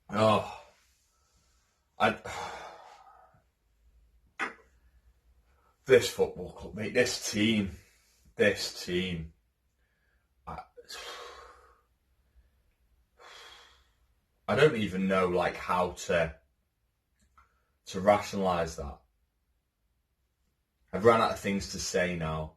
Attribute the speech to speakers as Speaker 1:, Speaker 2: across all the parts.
Speaker 1: Oh, I, this football club, mate, this team. I, I don't even know like how to rationalise that. I've run out of things to say now.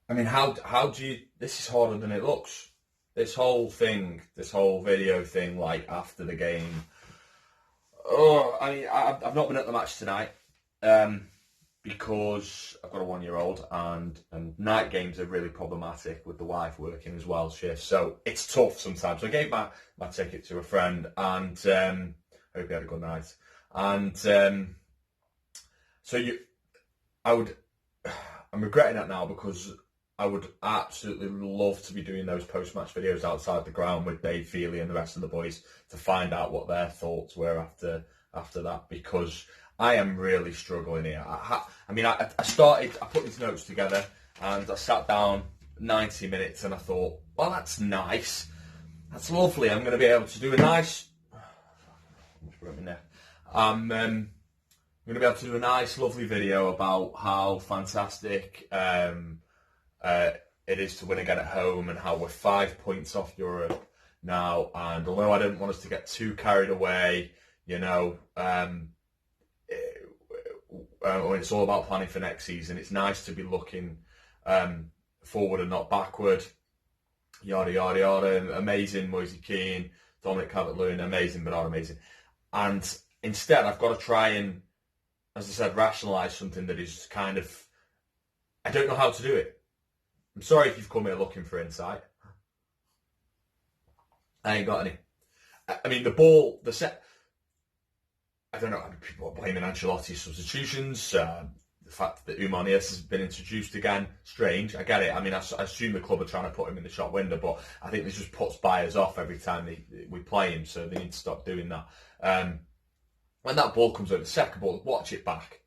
Speaker 1: I mean, how do you? This is harder than it looks. This whole thing, this whole video thing, like after the game. Oh, I mean, I've not been at the match tonight because I've got a 1-year-old, and night games are really problematic with the wife working as well shifts. So it's tough sometimes. So I gave my ticket to a friend, and hope he had a good night. And so I would. I'm regretting that now because I would absolutely love to be doing those post-match videos outside the ground with Dave Feely and the rest of the boys to find out what their thoughts were after that, because I am really struggling here. I put these notes together and I sat down 90 minutes and I thought, well, that's nice. That's lovely. I'm going to be able to do a nice... I'm going to be able to do a nice, lovely video about how fantastic it is to win again at home and how we're 5 points off Europe now. And although I didn't want us to get too carried away, it's all about planning for next season. It's nice to be looking forward and not backward. Yada, yada, yada. Amazing Mosie Kean, Dominic Calvert-Lewin, amazing but not amazing. And instead, I've got to try and, as I said, rationalise something that is kind of... I don't know how to do it. I'm sorry if you've come here looking for insight. I ain't got any. I mean, the set... I don't know, people are blaming Ancelotti's substitutions. The fact that Umanias has been introduced again, strange. I get it. I mean, I assume the club are trying to put him in the shop window, but I think this just puts buyers off every time we play him, so they need to stop doing that. When that ball comes over, the second ball, watch it back.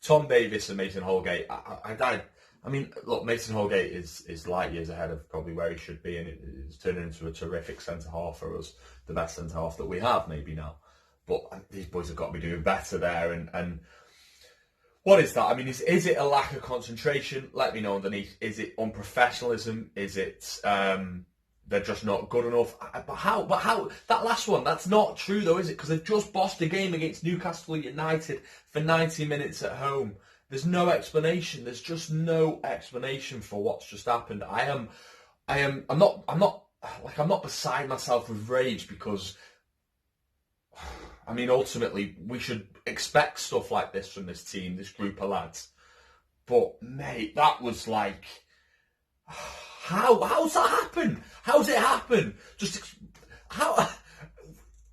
Speaker 1: Tom Davies and Mason Holgate, I mean, look, Mason Holgate is light years ahead of probably where he should be, and it's turning into a terrific centre-half for us, the best centre-half that we have maybe now. But these boys have got to be doing better there, and what is that? I mean, is it a lack of concentration? Let me know underneath. Is it unprofessionalism? Is it they're just not good enough? But how? That last one, that's not true though, is it? Because they've just bossed a game against Newcastle United for 90 minutes at home. There's no explanation. There's just no explanation for what's just happened. I'm not beside myself with rage because, I mean, ultimately we should expect stuff like this from this team, this group of lads. But mate, that was like, how's that happen? How's it happen?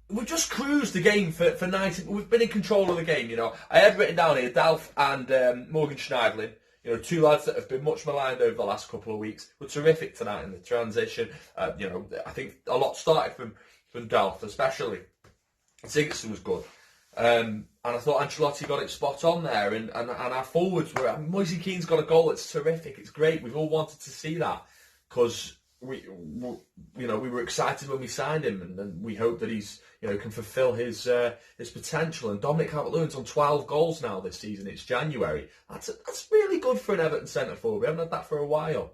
Speaker 1: We just cruised the game for 90. We've been in control of the game, you know. I had written down here Delph and Morgan Schneidlin, you know, two lads that have been much maligned over the last couple of weeks. Were terrific tonight in the transition. I think a lot started from Delph, especially. Sigurdsson was good. And I thought Ancelotti got it spot on there. And our forwards were... Mosie Kean's got a goal that's terrific. It's great. We've all wanted to see that because we were excited when we signed him, and we hope that he's can fulfil his potential. And Dominic Calvert-Lewin's on 12 goals now this season. It's January. That's really good for an Everton centre forward. We haven't had that for a while.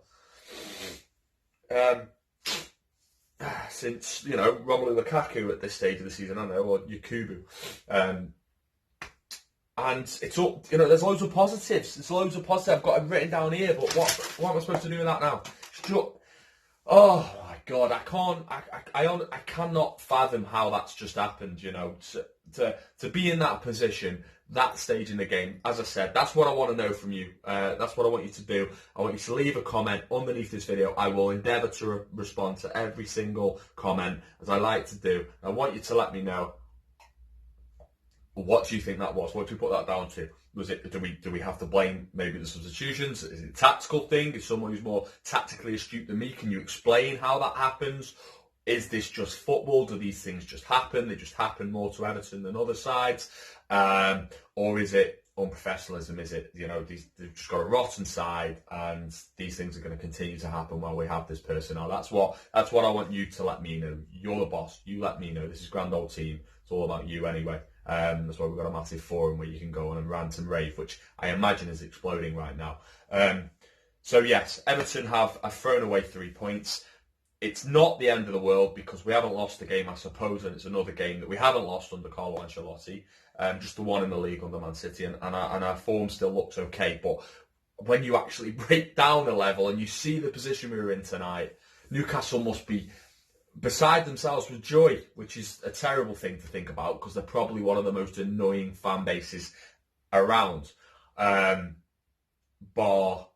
Speaker 1: Since Romelu Lukaku at this stage of the season, I don't know, or Yakubu. And it's all, there's loads of positives. There's loads of positives. I've got it written down here, but what am I supposed to do with that now? Oh my God, I cannot fathom how that's just happened, to be in that position, that stage in the game. As I said, that's what I want to know from you. That's what I want you to do. I want you to leave a comment underneath this video. I will endeavour to respond to every single comment, as I like to do. I want you to let me know, what do you think that was? What do you put that down to? Was it, do we have to blame maybe the substitutions? Is it a tactical thing? Is someone who's more tactically astute than me? Can you explain how that happens? Is this just football? Do these things just happen? They just happen more to Everton than other sides? Or is it unprofessionalism, is it? They've just got a rotten side, and these things are going to continue to happen while we have this personnel. That's what I want you to let me know. You're the boss. You let me know. This is GrandOldTeam. It's all about you anyway. That's why we've got a massive forum where you can go on and rant and rave, which I imagine is exploding right now. So yes, Everton have thrown away 3 points. It's not the end of the world because we haven't lost a game, I suppose, and it's another game that we haven't lost under Carlo Ancelotti. Just the one in the league under Man City, and our form still looks okay. But when you actually break down the level and you see the position we were in tonight, Newcastle must be beside themselves with joy, which is a terrible thing to think about because they're probably one of the most annoying fan bases around, bar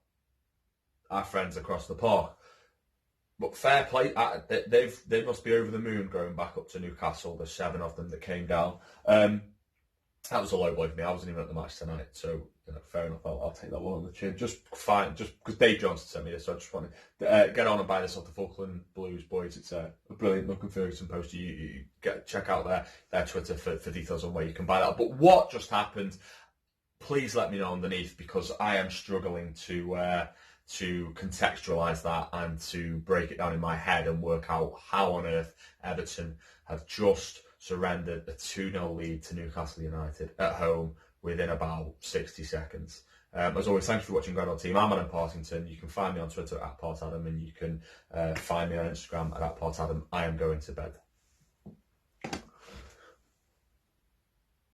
Speaker 1: our friends across the park. But fair play, they must be over the moon going back up to Newcastle. There's 7 of them that came down. That was a low blow for me. I wasn't even at the match tonight, so fair enough. I'll take that one on the chin. Just fine, just because Dave Johnson sent me this, so I just want to get on and buy this off the Falkland Blues boys. It's a brilliant Duncan Ferguson poster. You check out their Twitter for details on where you can buy that. But what just happened? Please let me know underneath because I am struggling to contextualise that and to break it down in my head and work out how on earth Everton have just surrendered a 2-0 lead to Newcastle United at home within about 60 seconds. As always, thank you for watching GrandOldTeam. I'm Adam Partington. You can find me on Twitter at PartAdam, and you can find me on Instagram at PartAdam. I am going to bed.